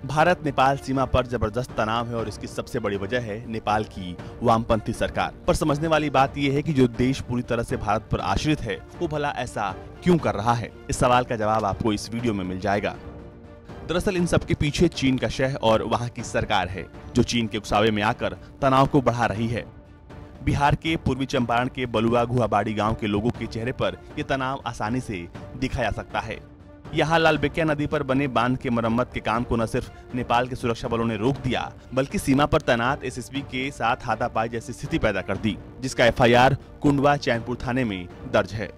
भारत नेपाल सीमा पर जबरदस्त तनाव है और इसकी सबसे बड़ी वजह है नेपाल की वामपंथी सरकार। पर समझने वाली बात यह है कि जो देश पूरी तरह से भारत पर आश्रित है वो भला ऐसा क्यों कर रहा है। इस सवाल का जवाब आपको इस वीडियो में मिल जाएगा। दरअसल इन सब के पीछे चीन का शह और वहाँ की सरकार है जो चीन के उकसावे में आकर तनाव को बढ़ा रही है। बिहार के पूर्वी चंपारण के बलुआ गुहाबाड़ी गांव के लोगों के चेहरे पर ये तनाव आसानी से दिखा जा सकता है। यहाँ लालबेकिया नदी पर बने बांध के मरम्मत के काम को न सिर्फ नेपाल के सुरक्षा बलों ने रोक दिया बल्कि सीमा पर तैनात एसएसबी के साथ हाथापाई जैसी स्थिति पैदा कर दी, जिसका एफआईआर कुंडवा चैनपुर थाने में दर्ज है।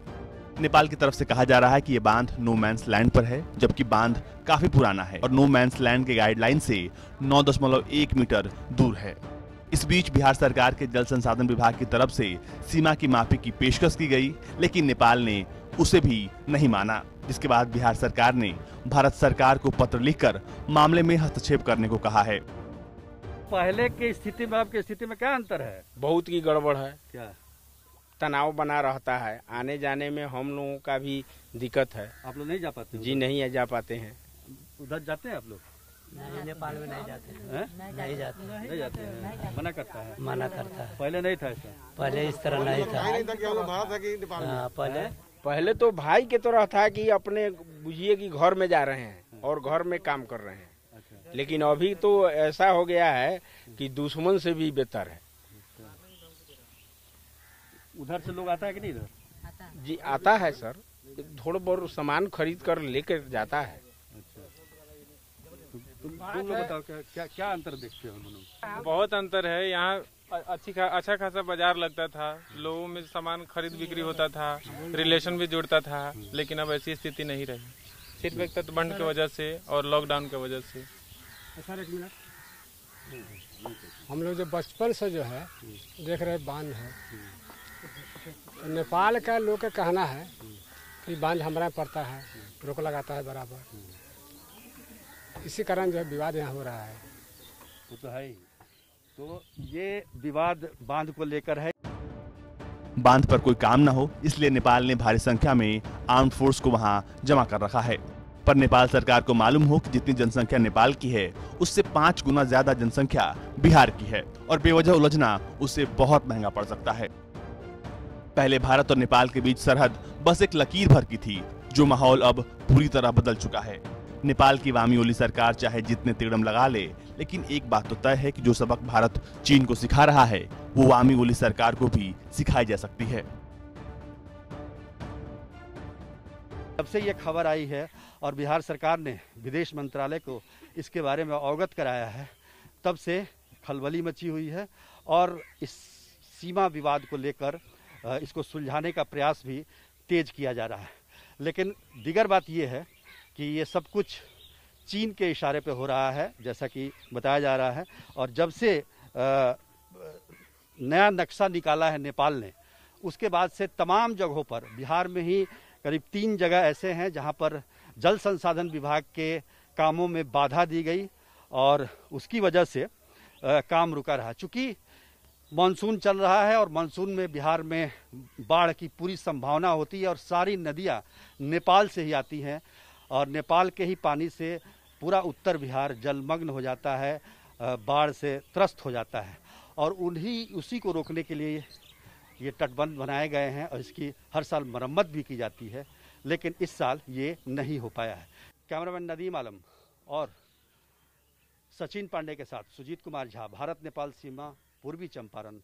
नेपाल की तरफ से कहा जा रहा है कि ये बांध नो मैंस लैंड पर है, जबकि बांध काफी पुराना है और नो मैंस लैंड के गाइडलाइन से 9.1 मीटर दूर है। इस बीच बिहार सरकार के जल संसाधन विभाग की तरफ से सीमा की मापी की पेशकश की गई, लेकिन नेपाल ने उसे भी नहीं माना, जिसके बाद बिहार सरकार ने भारत सरकार को पत्र लिखकर मामले में हस्तक्षेप करने को कहा है। पहले की स्थिति में आपकी स्थिति में क्या अंतर है? बहुत की गड़बड़ है। क्या तनाव बना रहता है, आने जाने में हम लोगों का भी दिक्कत है। आप लोग नहीं जा पाते? जी नहीं जा पाते हैं। उधर जाते हैं आप लोग? नहीं, नेपाल में नहीं जाते हैं। नहीं जाते हैं। मना करता है? मना करता है। पहले नहीं था ऐसा? पहले इस तरह नहीं था। पहले तो भाई के तरह था कि अपने बुझिए कि घर में जा रहे हैं और घर में काम कर रहे हैं। अच्छा। लेकिन अभी तो ऐसा हो गया है कि दुश्मन से भी बेहतर है। उधर से लोग आता है कि नहीं? इधर जी आता है सर, थोड़ा बहुत सामान खरीद कर लेकर जाता है। तुम लोग बताओ क्या अंतर देखते हो दोनों? बहुत अंतर है। यहाँ अच्छा खासा बाजार लगता था, लोगों में सामान खरीद बिक्री होता था, रिलेशन भी जुड़ता था, लेकिन अब ऐसी स्थिति नहीं रही। सिर्फ एक तटबंध की वजह से और लॉकडाउन की वजह से। हम लोग जो बचपन से जो है देख रहे बांध है, तो नेपाल का लोग का कहना है कि बांध हमारा पड़ता है, रोक लगाता है बराबर, इसी कारण जो है विवाद यहाँ हो रहा है। वो तो है ही। तो ये विवाद बांध को लेकर है। बांध पर कोई काम न हो इसलिए नेपाल ने भारी संख्या में आर्म्ड फोर्स को वहां जमा कर रखा है। पर नेपाल सरकार को मालूम हो कि जितनी जनसंख्या नेपाल की है उससे 5 गुना ज्यादा जनसंख्या बिहार की है और बेवजह उलझना उससे बहुत महंगा पड़ सकता है। पहले भारत और नेपाल के बीच सरहद बस एक लकीर भर की थी, जो माहौल अब पूरी तरह बदल चुका है। नेपाल की वामी ओली सरकार चाहे जितने तिगड़म लगा ले, लेकिन एक बात तो तय है कि जो सबक भारत चीन को सिखा रहा है वो वामी ओली सरकार को भी सिखाई जा सकती है। तब से ये खबर आई है और बिहार सरकार ने विदेश मंत्रालय को इसके बारे में अवगत कराया है, तब से खलबली मची हुई है और इस सीमा विवाद को लेकर इसको सुलझाने का प्रयास भी तेज किया जा रहा है। लेकिन दीगर बात यह है कि ये सब कुछ चीन के इशारे पे हो रहा है, जैसा कि बताया जा रहा है। और जब से नया नक्शा निकाला है नेपाल ने, उसके बाद से तमाम जगहों पर, बिहार में ही करीब 3 जगह ऐसे हैं जहां पर जल संसाधन विभाग के कामों में बाधा दी गई और उसकी वजह से काम रुका रहा। चूँकि मानसून चल रहा है और मानसून में बिहार में बाढ़ की पूरी संभावना होती है और सारी नदियां नेपाल से ही आती हैं और नेपाल के ही पानी से पूरा उत्तर बिहार जलमग्न हो जाता है, बाढ़ से त्रस्त हो जाता है। और उसी को रोकने के लिए ये तटबंध बनाए गए हैं और इसकी हर साल मरम्मत भी की जाती है, लेकिन इस साल ये नहीं हो पाया है। कैमरामैन नदीम आलम और सचिन पांडे के साथ सुजीत कुमार झा, भारत नेपाल सीमा, पूर्वी चंपारण।